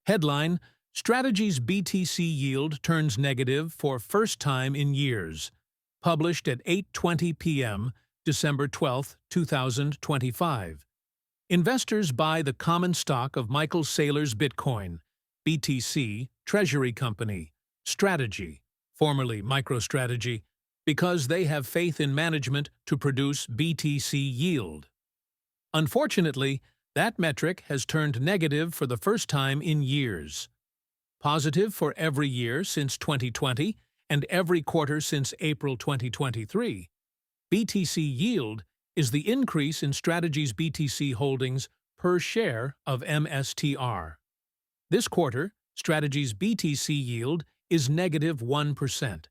Headline: Strategy's BTC yield turns negative for first time in years. Published at 8:20 p.m., December 12, 2025. Investors buy the common stock of Michael Saylor's Bitcoin, BTC, Treasury Company, Strategy, formerly MicroStrategy, because they have faith in management to produce BTC yield. Unfortunately, that metric has turned negative for the first time in years. Positive for every year since 2020 and every quarter since April 2023. BTC yield is the increase in Strategy's BTC holdings per share of MSTR. This quarter, Strategy's BTC yield is negative 1%.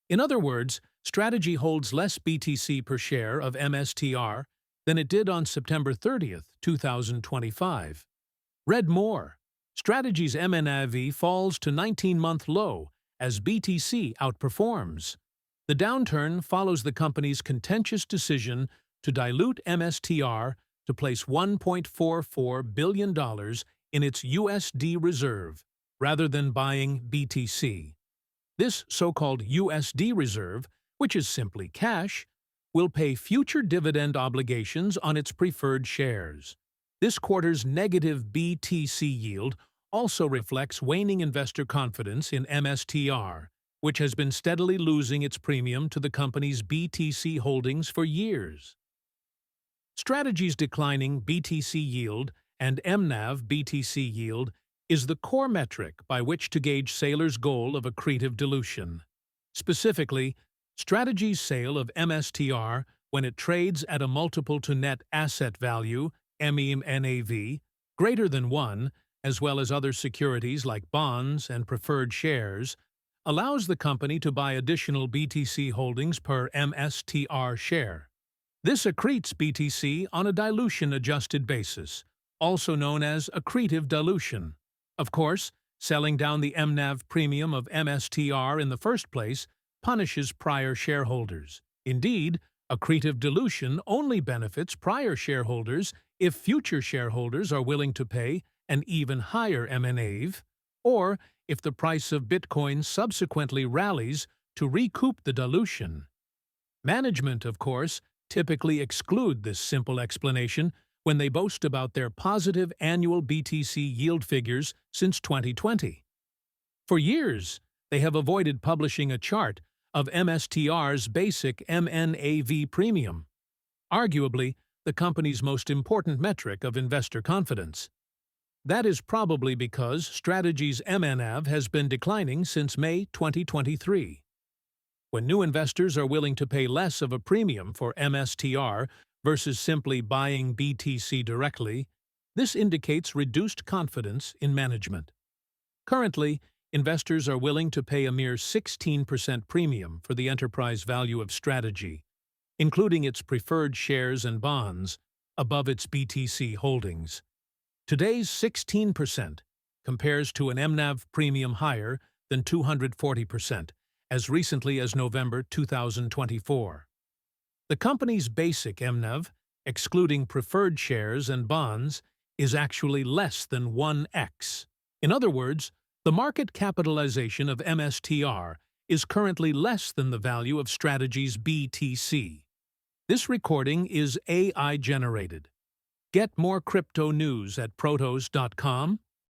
In other words, Strategy holds less BTC per share of MSTR than it did on September 30, 2025. Read more. Strategy's MNAV falls to 19-month low as BTC outperforms. The downturn follows the company's contentious decision to dilute MSTR to place $1.44 billion in its USD reserve rather than buying BTC. This so-called USD reserve, which is simply cash, will pay future dividend obligations on its preferred shares. This quarter's negative BTC yield also reflects waning investor confidence in MSTR, which has been steadily losing its premium to the company's BTC holdings for years. Strategy's declining BTC yield and MNAV BTC yield is the core metric by which to gauge Saylor's goal of accretive dilution. Specifically, Strategy's sale of MSTR when it trades at a multiple to net asset value, MEM/NAV, greater than 1, as well as other securities like bonds and preferred shares, allows the company to buy additional BTC holdings per MSTR share. This accretes BTC on a dilution-adjusted basis, also known as accretive dilution. Of course, selling down the MNAV premium of MSTR in the first place punishes prior shareholders. Indeed, accretive dilution only benefits prior shareholders if future shareholders are willing to pay an even higher MNAV, or if the price of Bitcoin subsequently rallies to recoup the dilution. Management, of course, typically exclude this simple explanation when they boast about their positive annual BTC yield figures since 2020. For years, they have avoided publishing a chart of MSTR's basic MNAV premium, arguably the company's most important metric of investor confidence. That is probably because Strategy's MNAV has been declining since May 2023. When new investors are willing to pay less of a premium for MSTR versus simply buying BTC directly, this indicates reduced confidence in management. Currently, investors are willing to pay a mere 16% premium for the enterprise value of Strategy, including its preferred shares and bonds, above its BTC holdings. Today's 16% compares to an MNAV premium higher than 240%, as recently as November 2024. The company's basic MNAV, excluding preferred shares and bonds, is actually less than 1x. In other words, the market capitalization of MSTR is currently less than the value of Strategy's BTC. This recording is AI-generated. Get more crypto news at protos.com.